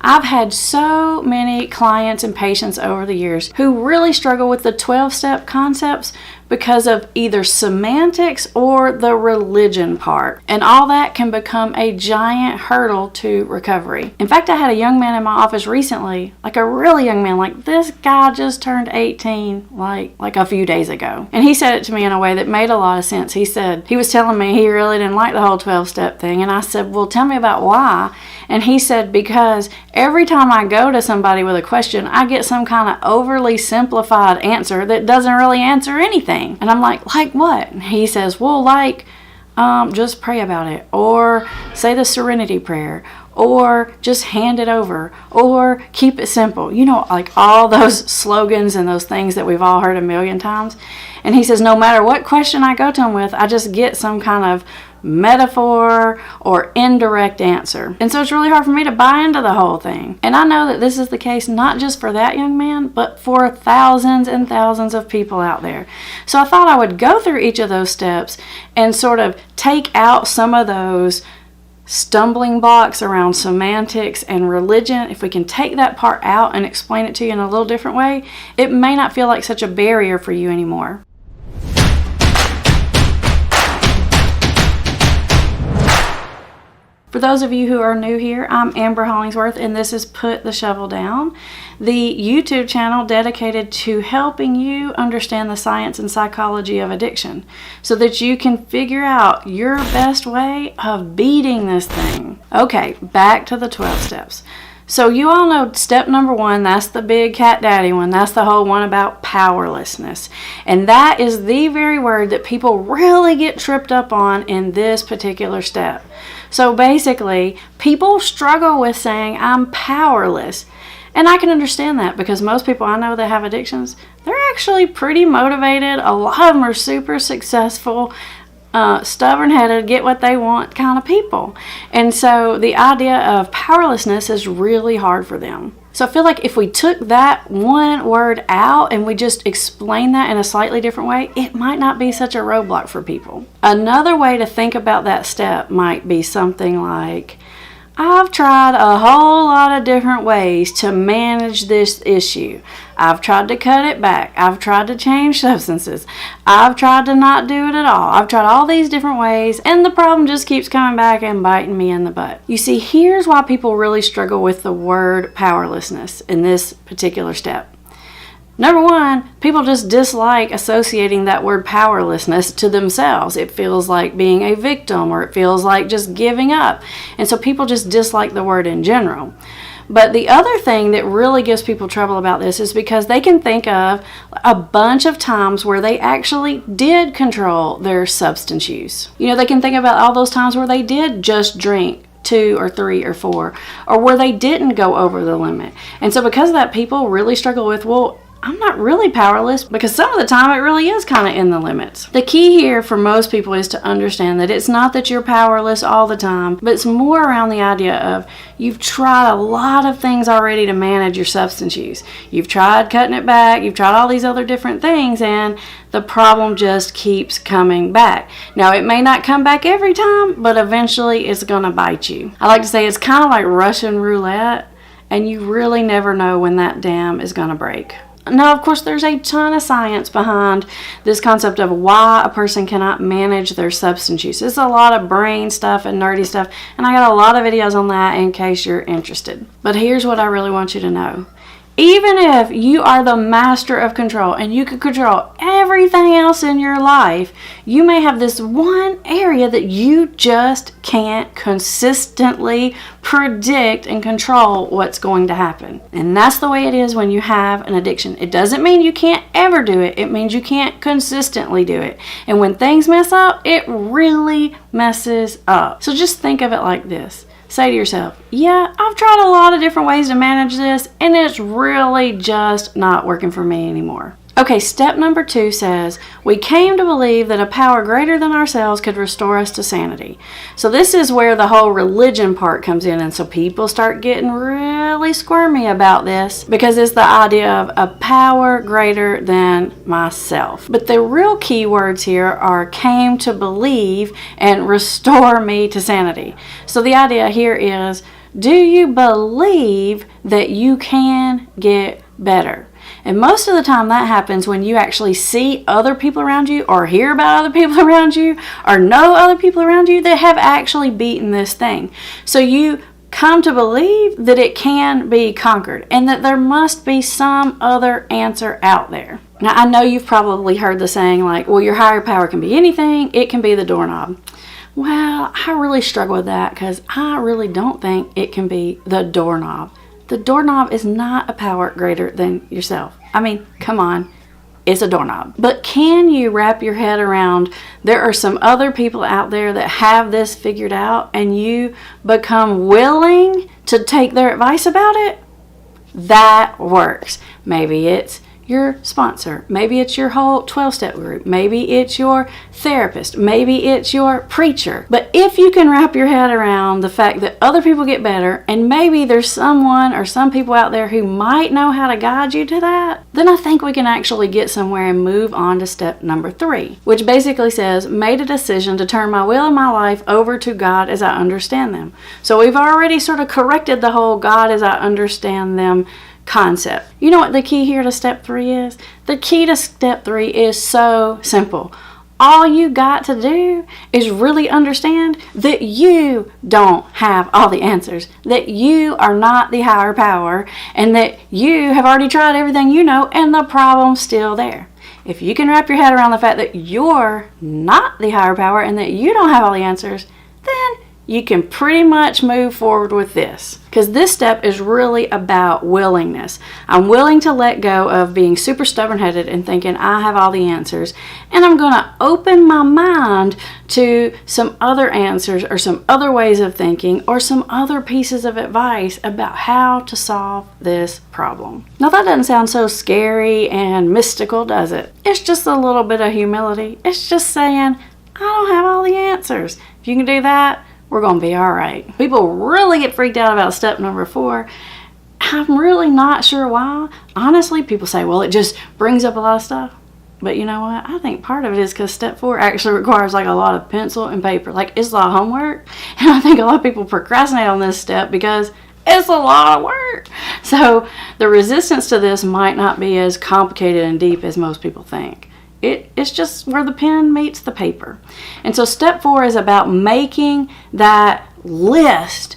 I've had so many clients and patients over the years who really struggle with the 12-step concepts because of either semantics or the religion part. And all that can become a giant hurdle to recovery. In fact, I had a young man in my office recently, like a really young man, like this guy just turned 18 like a few days ago. And he said it to me in a way that made a lot of sense. He said, he was telling me he really didn't like the whole 12-step thing. And I said, well, tell me about why. And he said, because every time I go to somebody with a question, I get some kind of overly simplified answer that doesn't really answer anything. And I'm like what? And he says, well, just pray about it, or say the serenity prayer, or just hand it over, or keep it simple. You know, like all those slogans and those things that we've all heard a million times. And he says, no matter what question I go to him with, I just get some kind of metaphor or indirect answer. And so it's really hard for me to buy into the whole thing. And I know that this is the case not just for that young man, but for thousands and thousands of people out there. So I thought I would go through each of those steps and sort of take out some of those stumbling blocks around semantics and religion. If we can take that part out and explain it to you in a little different way, it may not feel like such a barrier for you anymore. For those of you who are new here, I'm Amber Hollingsworth, and this is Put the Shovel Down, the YouTube channel dedicated to helping you understand the science and psychology of addiction so that you can figure out your best way of beating this thing. Okay, back to the 12 steps. So you all know step number 1, that's the big cat daddy one. That's the whole one about powerlessness. And that is the very word that people really get tripped up on in this particular step. So basically, people struggle with saying, I'm powerless. And I can understand that because most people I know that have addictions, they're actually pretty motivated. A lot of them are super successful, stubborn-headed, get what they want kind of people. And so the idea of powerlessness is really hard for them. So I feel like if we took that one word out and we just explain that in a slightly different way, it might not be such a roadblock for people. Another way to think about that step might be something like, I've tried a whole lot of different ways to manage this issue. I've tried to cut it back. I've tried to change substances. I've tried to not do it at all. I've tried all these different ways, and the problem just keeps coming back and biting me in the butt. You see, here's why people really struggle with the word powerlessness in this particular step. Number 1, people just dislike associating that word powerlessness to themselves. It feels like being a victim, or it feels like just giving up. And so people just dislike the word in general. But the other thing that really gives people trouble about this is because they can think of a bunch of times where they actually did control their substance use. You know, they can think about all those times where they did just drink 2 or 3 or 4, or where they didn't go over the limit. And so because of that, people really struggle with, well, I'm not really powerless, because some of the time it really is kind of in the limits. The key here for most people is to understand that it's not that you're powerless all the time, but it's more around the idea of you've tried a lot of things already to manage your substance use. You've tried cutting it back, you've tried all these other different things, and the problem just keeps coming back. Now, it may not come back every time, but eventually it's going to bite you. I like to say it's kind of like Russian roulette, and you really never know when that dam is going to break. Now, of course, there's a ton of science behind this concept of why a person cannot manage their substance use. It's a lot of brain stuff and nerdy stuff, and I got a lot of videos on that in case you're interested. But here's what I really want you to know. Even if you are the master of control and you can control everything else in your life, you may have this one area that you just can't consistently predict and control what's going to happen. And that's the way it is when you have an addiction. It doesn't mean you can't ever do it. It means you can't consistently do it. And when things mess up, it really messes up. So just think of it like this. Say to yourself, yeah, I've tried a lot of different ways to manage this, and it's really just not working for me anymore. Okay, step number 2 says, we came to believe that a power greater than ourselves could restore us to sanity. So this is where the whole religion part comes in, and so people start getting really squirmy about this because it's the idea of a power greater than myself. But the real key words here are came to believe and restore me to sanity. So the idea here is Do you believe that you can get better? And most of the time that happens when you actually see other people around you, or hear about other people around you, or know other people around you that have actually beaten this thing. So you come to believe that it can be conquered and that there must be some other answer out there. Now, I know you've probably heard the saying like, well, your higher power can be anything. It can be the doorknob. Well, I really struggle with that because I really don't think it can be the doorknob. The doorknob is not a power greater than yourself. I mean, come on, it's a doorknob. But can you wrap your head around there are some other people out there that have this figured out and you become willing to take their advice about it? That works. Maybe it's your sponsor. Maybe it's your whole 12-step group. Maybe it's your therapist. Maybe it's your preacher. But if you can wrap your head around the fact that other people get better, and maybe there's someone or some people out there who might know how to guide you to that, then I think we can actually get somewhere and move on to step number 3, which basically says, made a decision to turn my will and my life over to God as I understand them. So we've already sort of corrected the whole God as I understand them concept. You know what the key here to step 3 is? The key to step 3 is so simple. All you got to do is really understand that you don't have all the answers, that you are not the higher power, and that you have already tried everything you know and the problem's still there. If you can wrap your head around the fact that you're not the higher power and that you don't have all the answers, then you can pretty much move forward with this. Because this step is really about willingness. I'm willing to let go of being super stubborn-headed and thinking I have all the answers. And I'm going to open my mind to some other answers or some other ways of thinking or some other pieces of advice about how to solve this problem. Now that doesn't sound so scary and mystical, does it? It's just a little bit of humility. It's just saying, I don't have all the answers. If you can do that, we're going to be all right. People really get freaked out about step number 4. I'm really not sure why. Honestly, people say, well, it just brings up a lot of stuff. But you know what? I think part of it is because step 4 actually requires like a lot of pencil and paper. Like it's a lot of homework. And I think a lot of people procrastinate on this step because it's a lot of work. So the resistance to this might not be as complicated and deep as most people think. It's just where the pen meets the paper. And so step 4 is about making that list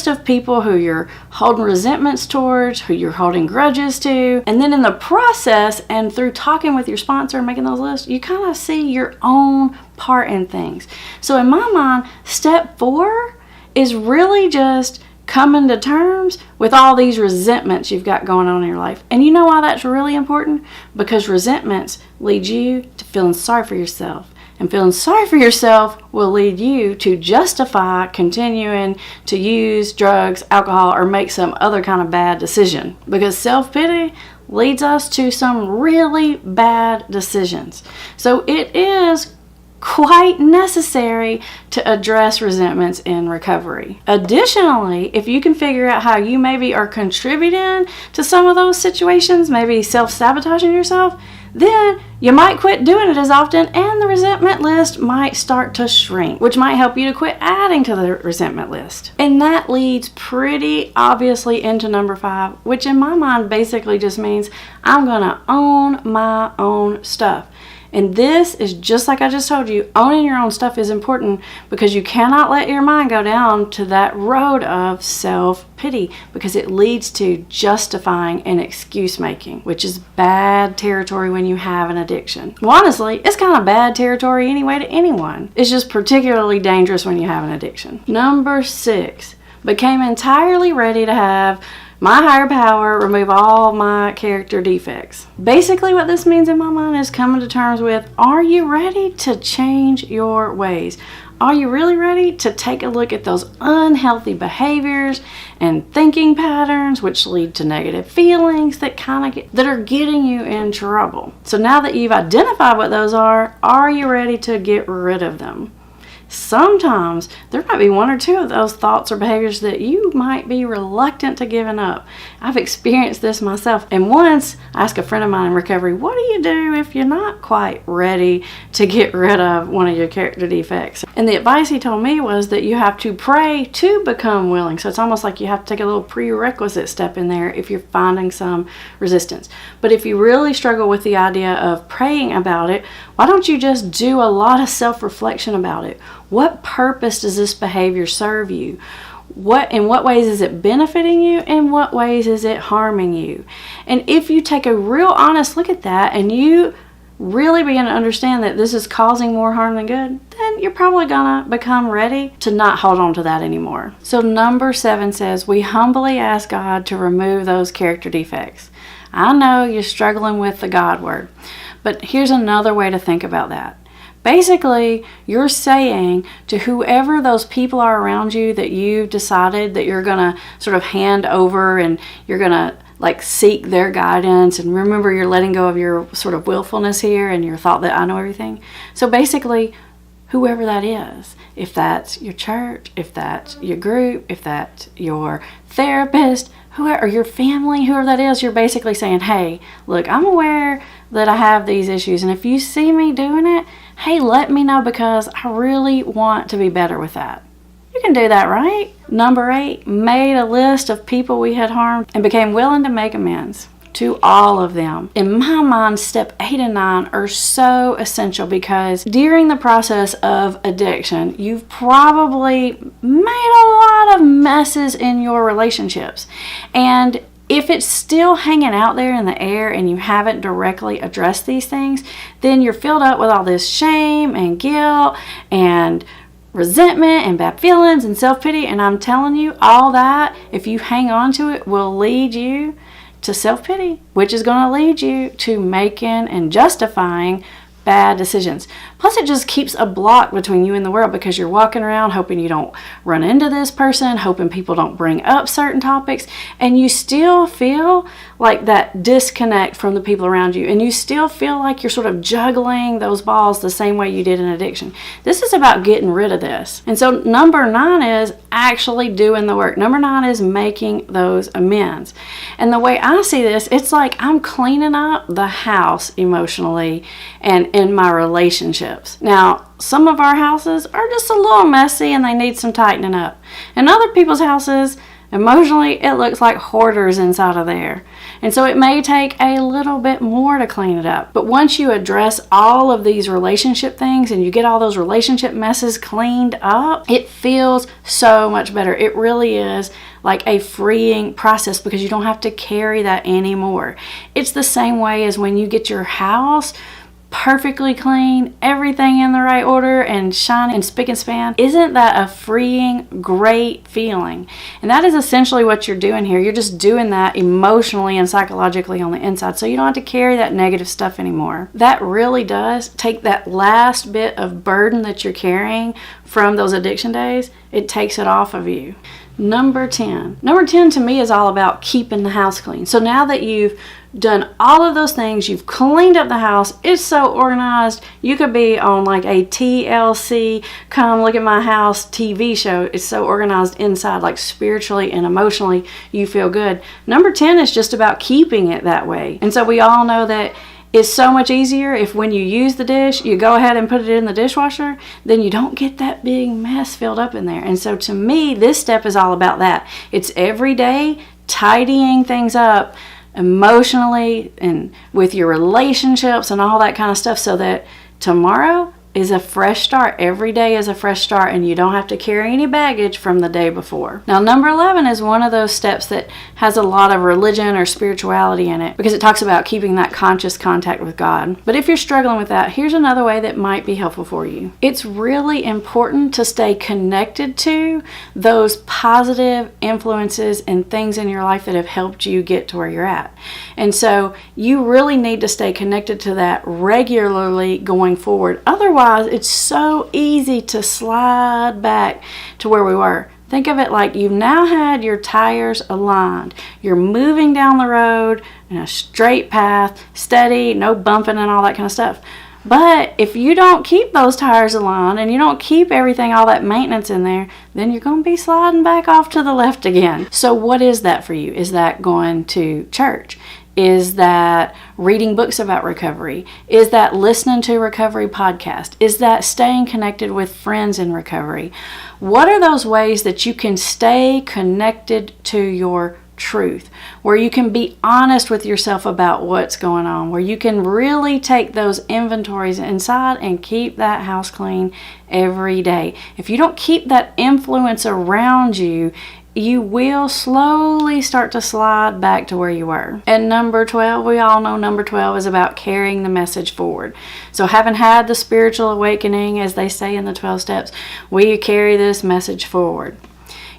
of people who you're holding resentments towards, who you're holding grudges to. And then in the process and through talking with your sponsor and making those lists, you kind of see your own part in things. So in my mind, step 4 is really just coming to terms with all these resentments you've got going on in your life. And you know why that's really important? Because resentments lead you to feeling sorry for yourself. And feeling sorry for yourself will lead you to justify continuing to use drugs, alcohol, or make some other kind of bad decision. Because self-pity leads us to some really bad decisions. So it is quite necessary to address resentments in recovery. Additionally, if you can figure out how you maybe are contributing to some of those situations, maybe self-sabotaging yourself, then you might quit doing it as often and the resentment list might start to shrink, which might help you to quit adding to the resentment list. And that leads pretty obviously into number 5, which in my mind basically just means I'm going to own my own stuff. And this is just like I just told you, owning your own stuff is important because you cannot let your mind go down to that road of self-pity because it leads to justifying and excuse making, which is bad territory when you have an addiction. Well, honestly, it's kind of bad territory anyway to anyone. It's just particularly dangerous when you have an addiction. Number 6, became entirely ready to have my higher power remove all my character defects. Basically what this means in my mind is coming to terms with, are you ready to change your ways? Are you really ready to take a look at those unhealthy behaviors and thinking patterns which lead to negative feelings that are getting you in trouble? So now that you've identified what those are you ready to get rid of them? sometimes there might be one or two of those thoughts or behaviors that you might be reluctant to giving up. I've experienced this myself. And once I asked a friend of mine in recovery, what do you do if you're not quite ready to get rid of one of your character defects? And the advice he told me was that you have to pray to become willing. So it's almost like you have to take a little prerequisite step in there if you're finding some resistance. But if you really struggle with the idea of praying about it, why don't you just do a lot of self-reflection about it? What purpose does this behavior serve you? In what ways is it benefiting you? In what ways is it harming you? And if you take a real honest look at that and you really begin to understand that this is causing more harm than good, then you're probably gonna become ready to not hold on to that anymore. So number 7 says, we humbly ask God to remove those character defects. I know you're struggling with the God word, but here's another way to think about that. Basically, you're saying to whoever those people are around you that you've decided that you're going to sort of hand over and you're going to like seek their guidance, and remember you're letting go of your sort of willfulness here and your thought that I know everything. So basically, whoever that is, if that's your church, if that's your group, if that's your therapist, whoever, or your family, whoever that is, you're basically saying, hey, look, I'm aware that I have these issues, and if you see me doing it, hey, let me know because I really want to be better with that. You can do that, right? Number 8, made a list of people we had harmed and became willing to make amends to all of them. In my mind, step 8 and 9 are so essential because during the process of addiction, you've probably made a lot of messes in your relationships. And if it's still hanging out there in the air and you haven't directly addressed these things, then you're filled up with all this shame and guilt and resentment and bad feelings and self-pity. And I'm telling you, all that, if you hang on to it, will lead you to self-pity, which is going to lead you to making and justifying bad decisions. Plus, it just keeps a block between you and the world because you're walking around hoping you don't run into this person, hoping people don't bring up certain topics, and you still feel like that disconnect from the people around you, and you still feel like you're sort of juggling those balls the same way you did in addiction. This is about getting rid of this. And so number 9 is actually doing the work. Number 9 is making those amends. And the way I see this, it's like I'm cleaning up the house emotionally and in my relationships. Now, some of our houses are just a little messy and they need some tightening up. And other people's houses, emotionally, it looks like hoarders inside of there. And so it may take a little bit more to clean it up. But once you address all of these relationship things and you get all those relationship messes cleaned up, it feels so much better. It really is like a freeing process because you don't have to carry that anymore. It's the same way as when you get your house perfectly clean, everything in the right order and shiny and spick and span. Isn't that a freeing, great feeling? And that is essentially what you're doing here. You're just doing that emotionally and psychologically on the inside, so you don't have to carry that negative stuff anymore. That really does take that last bit of burden that you're carrying from those addiction days, it takes it off of you. Number 10. Number 10 to me is all about keeping the house clean. So now that you've done all of those things, you've cleaned up the house, it's so organized, you could be on like a TLC, come look at my house TV show. It's so organized inside, like spiritually and emotionally, you feel good. Number 10 is just about keeping it that way. And so we all know that it's so much easier if when you use the dish, you go ahead and put it in the dishwasher, then you don't get that big mess filled up in there. And so to me, this step is all about that. It's every day tidying things up emotionally and with your relationships and all that kind of stuff so that tomorrow is a fresh start. Every day is a fresh start and you don't have to carry any baggage from the day before. Now, number 11 is one of those steps that has a lot of religion or spirituality in it because it talks about keeping that conscious contact with God. But if you're struggling with that, here's another way that might be helpful for you. It's really important to stay connected to those positive influences and things in your life that have helped you get to where you're at. And so you really need to stay connected to that regularly going forward. Otherwise, it's so easy to slide back to where we were. Think of it like you've now had your tires aligned. You're moving down the road in a straight path, steady, no bumping and all that kind of stuff. But if you don't keep those tires aligned and you don't keep everything, all that maintenance in there, then you're going to be sliding back off to the left again. So what is that for you? Is that going to church? Is that reading books about recovery? Is that listening to recovery podcast? Is that staying connected with friends in recovery? What are those ways that you can stay connected to your truth, where you can be honest with yourself about what's going on, where you can really take those inventories inside and keep that house clean every day? If you don't keep that influence around you, you will slowly start to slide back to where you were. And number 12, we all know number 12 is about carrying the message forward. So having had the spiritual awakening, as they say in the 12 steps, we carry this message forward.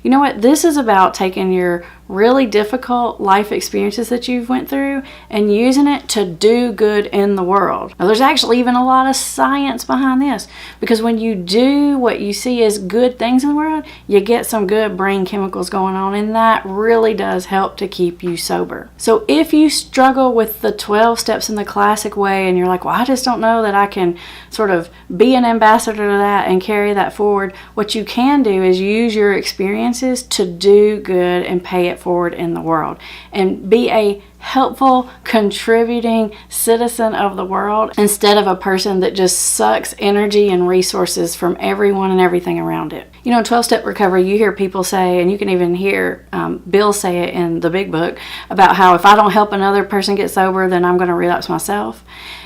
You know what? This is about taking your really difficult life experiences that you've went through and using it to do good in the world. Now, there's actually even a lot of science behind this, because when you do what you see as good things in the world, you get some good brain chemicals going on, and that really does help to keep you sober. So if you struggle with the 12 steps in the classic way and you're like, well, I just don't know that I can sort of be an ambassador to that and carry that forward, what you can do is use your experiences to do good and pay it forward in the world and be a helpful, contributing citizen of the world instead of a person that just sucks energy and resources from everyone and everything around it. You know, in 12-step recovery, you hear people say, and you can even hear Bill say it in the big book, about how if I don't help another person get sober, then I'm going to relapse myself.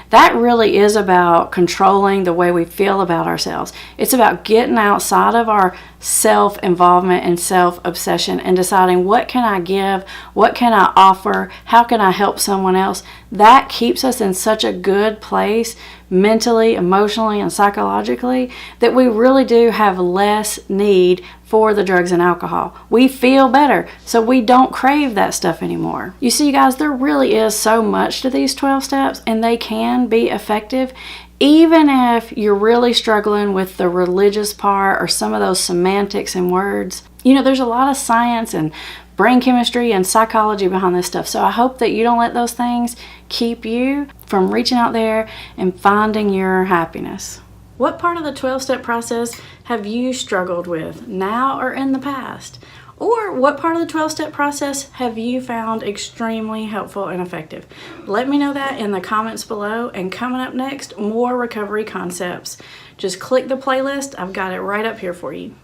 That really is about controlling the way we feel about ourselves. It's about getting outside of our self-involvement and self-obsession and deciding, what can I give? What can I offer? How can I help someone else? That keeps us in such a good place mentally, emotionally, and psychologically that we really do have less need for the drugs and alcohol. We feel better, so we don't crave that stuff anymore. You see, guys, there really is so much to these 12 steps, and they can be effective even if you're really struggling with the religious part or some of those semantics and words. You know, there's a lot of science and brain chemistry and psychology behind this stuff. So I hope that you don't let those things keep you from reaching out there and finding your happiness. What part of the 12-step process have you struggled with now or in the past? Or what part of the 12-step process have you found extremely helpful and effective? Let me know that in the comments below. And coming up next, more recovery concepts. Just click the playlist. I've got it right up here for you.